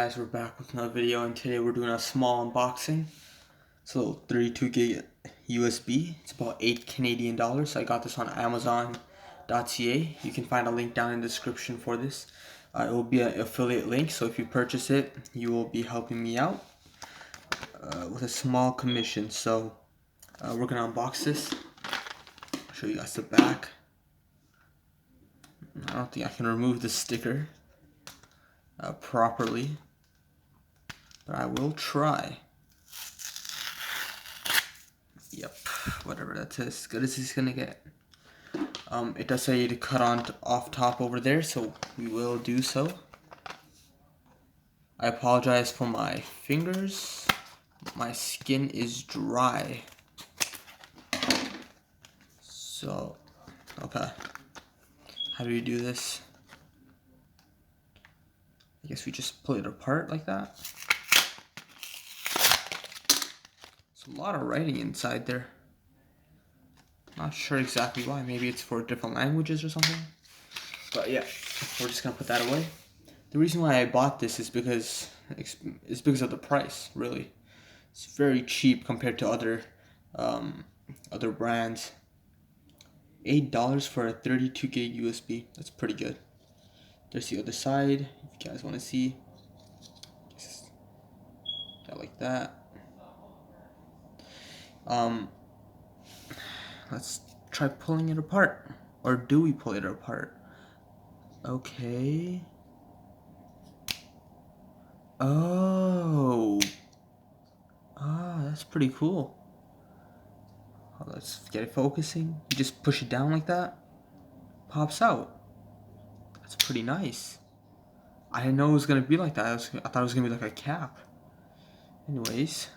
guys, we're back with another video, and today we're doing a small unboxing. So 32 gig USB, it's about 8 Canadian dollars. I got this on Amazon.ca. You can find a link down in the description for this. It will be an affiliate link, so if you purchase it, you will be helping me out with a small commission. So we're gonna unbox this. I'll show you guys the back. I don't think I can remove the sticker properly, but I will try. Yep, whatever that is, as good as it's gonna get. It does say to cut off top over there, so we will do so. I apologize for my fingers. My skin is dry. So, okay. How do we do this? I guess we just pull it apart like that. There's a lot of writing inside there. Not sure exactly why. Maybe it's for different languages or something. But yeah, we're just gonna put that away. The reason why I bought this is because of the price. Really, it's very cheap compared to other brands. $8 for a 32 gig USB. That's pretty good. There's the other side. If you guys want to see, just like that. Let's try pulling it apart. Or do we pull it apart? Okay. Oh. Ah, that's pretty cool. Let's get it focusing. You just push it down like that. Pops out. That's pretty nice. I didn't know it was going to be like that. I thought it was going to be like a cap. Anyways.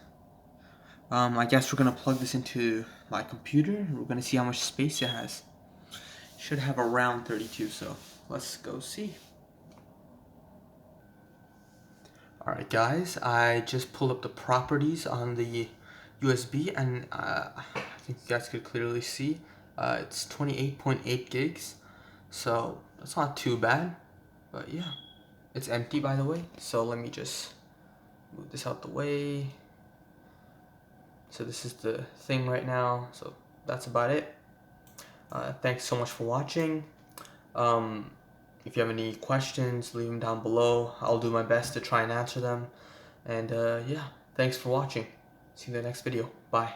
I guess we're gonna plug this into my computer and we're gonna see how much space it has. Should have around 32, so let's go see. Alright guys, I just pulled up the properties on the USB and I think you guys could clearly see it's 28.8 gigs, so that's not too bad. But yeah, it's empty by the way, so let me just move this out the way. So this is the thing right now, so that's about it. Thanks so much for watching. If you have any questions, leave them down below. I'll do my best to try and answer them. And yeah, thanks for watching. See you in the next video. Bye.